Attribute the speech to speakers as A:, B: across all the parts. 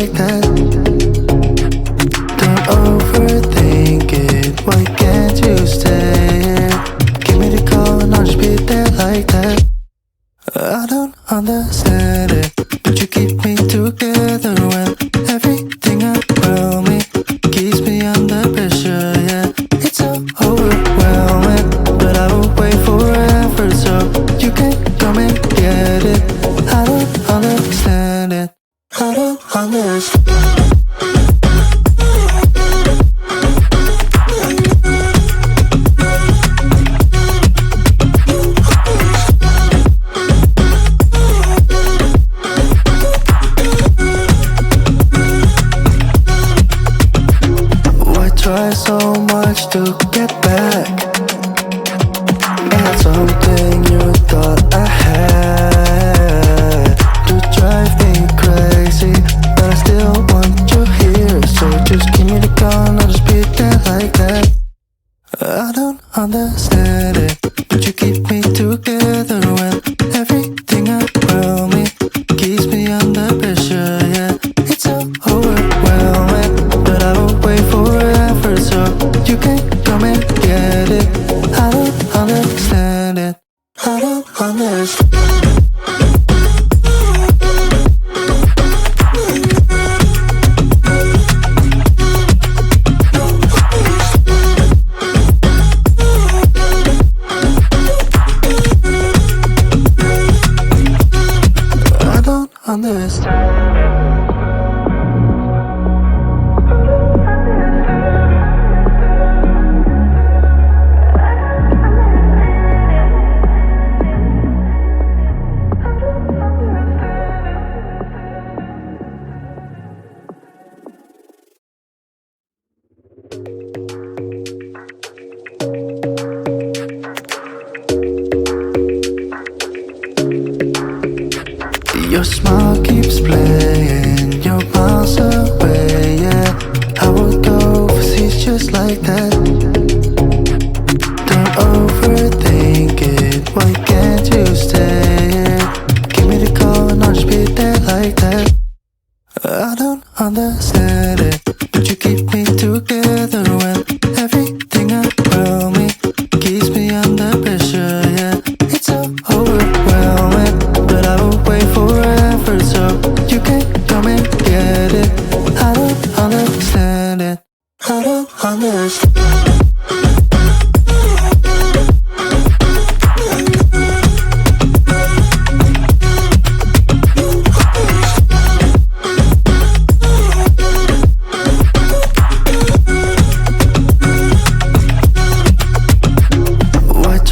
A: like that. Don't overthink it, why can't you stay here? Give me the call and I'll just be there like that. I don't understand it, but you keep me together when everything around me keeps me under pressure, yeah. It's so overwhelming, but I will wait forever so you can come and get it. I don't understand it, I don't understand. Try so much to get back. Had something you thought I had to drive me crazy, but I still want you here. So just give me the call and I'll just be there like that. I don't understand it, but you keep me together when everything around me keeps me under pressure, yeah. It's so overwhelming, but I will wait forever so you can come and get it. I don't understand it, I don't understand. I don't understand. Your smile keeps playing, you're miles away, yeah. I would go overseas just like that. Don't overthink it, why can't you stay here? Give me the call and I'll just be there like that. I don't understand it, but you keep me together when everything around me keeps me under pressure, yeah. It's so overwhelming, but I will wait forever so you can come and get it. I don't understand it, I don't understand.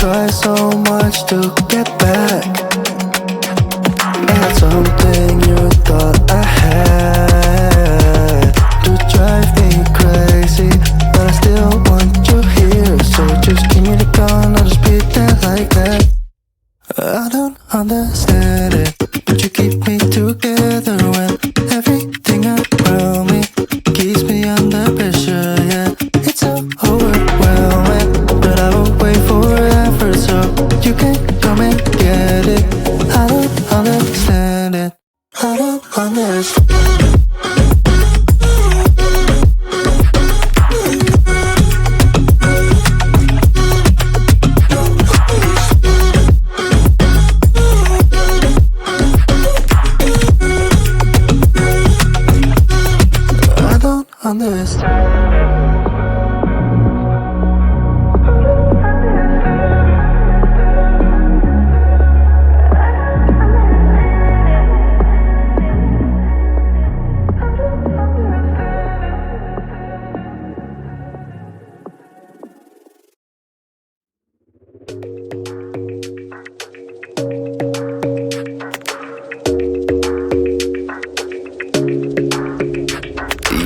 A: Try so much to get back. Had something you thought I had to drive me crazy, but I still want you here. So just give me the call and I'll just be there like that. I don't understand it, but you keep me together when everything around me keeps me under pressure, yeah. It's so overwhelming, but I will wait forever so you can come and get it. I don't understand it, I don't understand. I don't understand.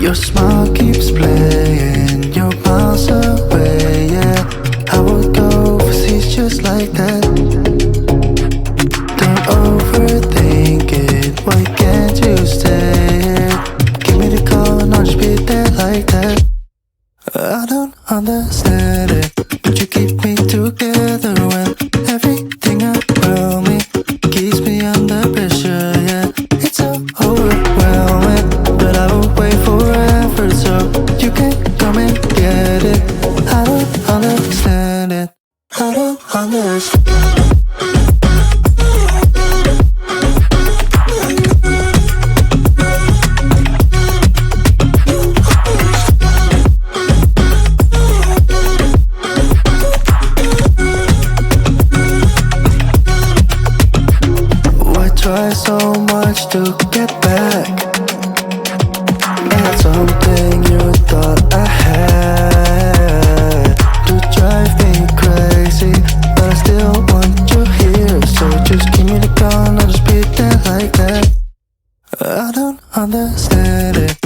A: Your smile keeps playing, you're miles away, yeah. I would go overseas just like that. Don't overthink it, why can't you stay here? Give me the call and I'll just be there like that. I don't understand it, but you keep me together when everything around me keeps me under pressure, yeah. It's so overwhelming, but I first. Try so much to get back. I had something you thought I had to drive me crazy, but I still want you here. So just give me the gun, I'll just beat that like that. I don't understand it.